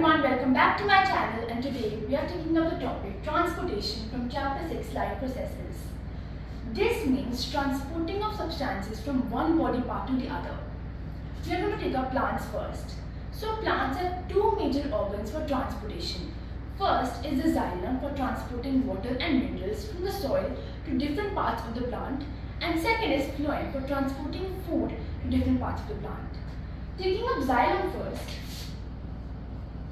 everyone, welcome back to my channel, and today we are taking up the topic transportation from chapter 6 life processes. This means transporting of substances from one body part to the other. We are going to take up plants first. So plants have two major organs for transportation. First is the xylem for transporting water and minerals from the soil to different parts of the plant, and second is phloem for transporting food to different parts of the plant. Taking up xylem first.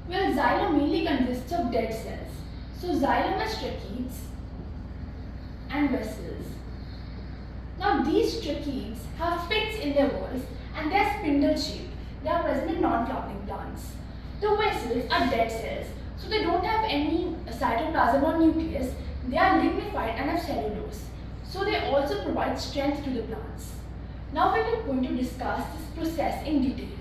Well, xylem mainly consists of dead cells. So xylem has tracheids and vessels. Now these tracheids have pits in their walls and they are spindle shaped. They are present in non-flowering plants. The vessels are dead cells, so they don't have any cytoplasm or nucleus. They are lignified and have cellulose. So they also provide strength to the plants. Now we are going to discuss this process in detail.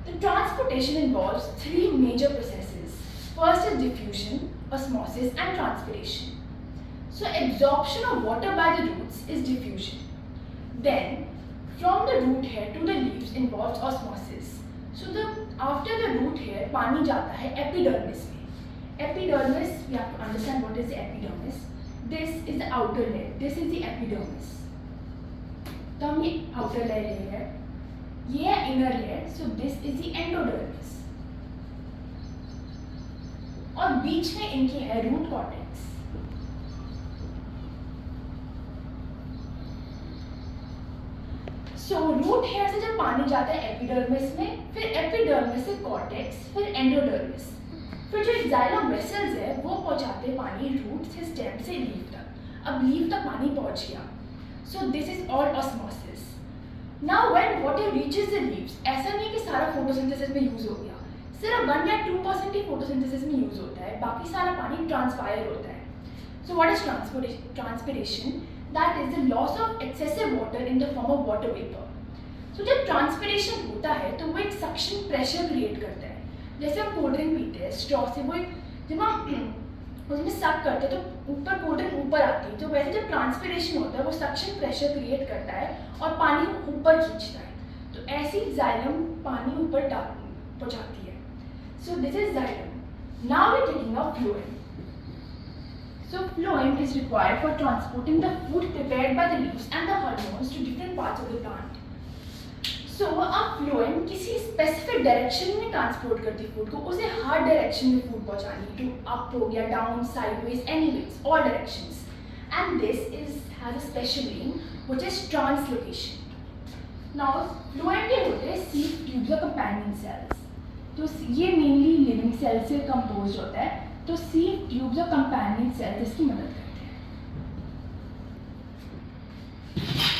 The transportation involves three major processes. First is diffusion, osmosis and transpiration. So absorption of water by the roots is diffusion. Then from the root hair to the leaves involves osmosis. So after the root hair पानी जाता है epidermis में. Epidermis, we have to understand what is the epidermis. This is the outer layer. This is the epidermis. तो हम ये outer layer ले रहे हैं. ये है inner layer, so this is the endodermis. और बीच में इनके है root cortex. So root hair से जब पानी जाता है epidermis में, फिर epidermis से cortex, फिर endodermis. फिर जो xylem vessels है, वो पहुंचाते हैं पानी root से stem से leaf तक. अब leaf तक पानी पहुंच गया. So this is all osmosis. Now when water reaches the leaves, ऐसा नहीं कि सारा photosynthesis में यूज हो गया, सिर्फ 1 या 2% ही photosynthesis में यूज होता है, बाकी सारा पानी ट्रांसपायर होता है. So what is transpiration? That is the loss of excessive water in the form of water vapor. So जब transpiration होता है तो वो एक suction pressure create करता है. जैसे हम कोल्ड ड्रिंक पीते हैं स्ट्रॉ से, वो जब हम उसमें सक करते हैं तो ऊपर कोल्ड ड्रिंक ऊपर आती है. तो वैसे जब ट्रांसपिरेशन होता है वो सक्शन प्रेशर क्रिएट करता है और पानी को ऊपर खींचता है. तो ऐसी xylem पानी ऊपर पहुंचाती है. So this is xylem. Now we taking a phloem. So phloem is required for transporting the food prepared by the leaves and the hormones to different parts of the plant. So अब phloem किसी specific direction में transport करती है food को, उसे हर direction में food पहुंचानी, to up हो गया, down, sideways, anyways, all directions. And this has a special name which is translocation. Now phloem के होते हैं सीव ट्यूब्स और कंपेनियन सेल्स. तो ये मेनली लिविंग सेल से कंपोज होता है. तो सीव ट्यूब्स और कंपेनियन सेल्स इसकी मदद करते हैं.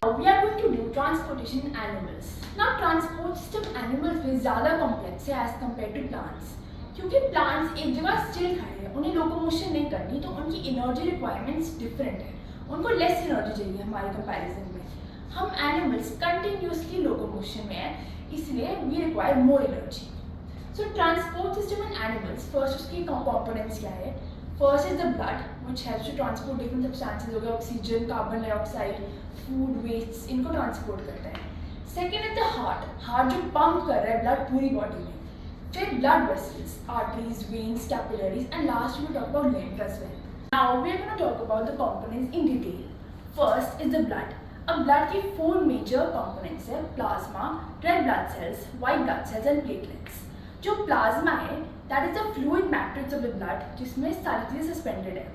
Now we are going to do transportation in animals. Now transport system animals में ज़्यादा complex है as compared to plants. क्योंकि plants एक जगह still खड़े हैं, उन्हें locomotion नहीं करनी, तो उनकी energy requirements different है. उनको less energy चाहिए हमारे comparison में. हम animals continuously locomotion में हैं, इसलिए we require more energy. So transport system in animals, first उसकी components क्या है? First is the blood, which helps to transport different substances, हो गया oxygen, carbon dioxide, food waste, इनको transport करता है. Second is the heart, heart जो pump कर रहा है blood पूरी body में. फिर blood vessels, arteries, veins, capillaries, and last we will talk about lymph as well. Now we are going to talk about the components in detail. First is the blood. अब blood की 4 major components है: plasma, red blood cells, white blood cells, and platelets. जो plasma है that is the fluid matrix of the blood, जिसमें सारी चीज़ें suspended है,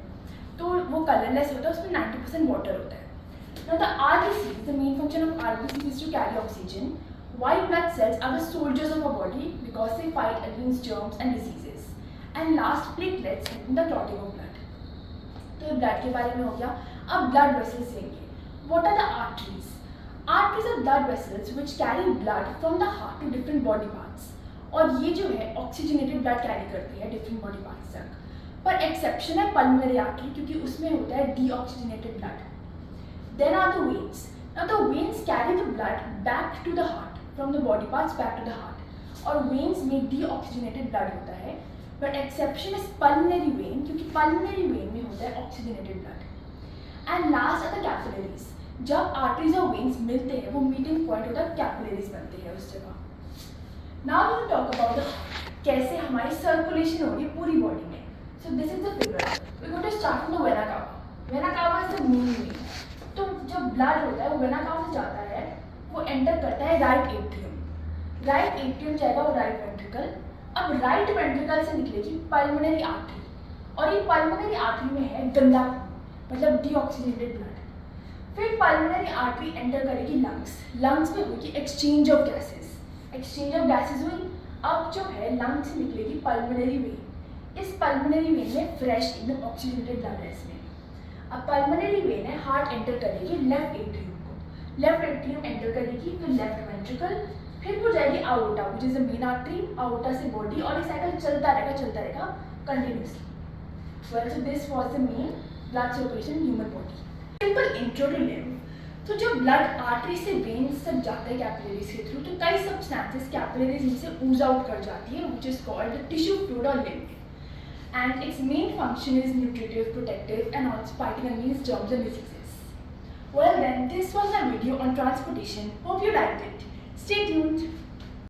तो वो कलरलेस होता है, उसमें 90% वाटर होता है. Now the RBCs, the main function of RBCs is to carry oxygen. White blood cells are the soldiers of our body because they fight against germs and diseases. And last, platelets in the clotting of blood. तो blood के बारे में हो गया. अब blood vessels लेंगे. What are the arteries? Arteries are blood vessels which carry blood from the heart to different body parts. और ये जो है ऑक्सीजनेटेड ब्लड कैरी करती है डिफरेंट बॉडी पार्ट्स तक. पर एक्सेप्शन है पल्मोनरी आर्टरी, क्योंकि उसमें होता है deoxygenated blood. Then are the veins. Now the veins carry the blood back to the heart from the body parts back to the heart. और वेन्स में deoxygenated blood होता है, but exception is pulmonary vein, क्योंकि pulmonary vein में होता है oxygenated blood. And last are the capillaries. जब arteries और वेन्स मिलते हैं वो मीटिंग पॉइंट होता है, कैपिलरीज बनते हैं उस जगह. Now we will talk about the heart. कैसे हमारी सर्कुलेशन हो रही है पूरी बॉडी में. So this is the figure. We going to start from the vena cava. Vena cava is the main vein. तो जो ब्लड होता है वो वेना कावा से जाता है, वो एंटर करता है राइट एट्रियम. राइट एट्रियम जाएगा वो राइट वेंट्रिकल. अब राइट वेंट्रिकल से निकलेगी पल्मोनरी आर्टरी, और ये पल्मोनरी आर्टरी में है गंदा मतलब डीऑक्सीजेनेटेड ब्लड. फिर पल्मोनरी आर्टरी एंटर करेगी लंग्स. लंग्स में होगी exchange of gases. Exchange of gases हुई. अब जो है लंग्स से निकलेगी पल्मोनरी वेन. इस पल्मोनरी वेन में फ्रेश एकदम ऑक्सीजनेटेड ब्लड है इसमें. अब पल्मोनरी वेन है, हार्ट एंटर करेगी लेफ्ट एट्रियम को. लेफ्ट एट्रियम एंटर करेगी, फिर लेफ्ट वेंट्रिकल, फिर वो जाएगी aorta which is the main artery. Aorta से बॉडी, और ये साइकिल चलता रहेगा continuously. Well, so this was the main blood circulation in human body. Simple intro to lymph. तो जब ब्लड आर्टरी से वेन्स तक जाता है कैपिलरीज के थ्रू, तो कई सब्सटेंसेस कैपिलरीज इनसे ooze आउट कर जाती है which is called the tissue fluid और lymph. And its main function is nutritive, protective, and also fighting against germs and diseases. Well then, this was my video on transportation. Hope you liked it. Stay tuned.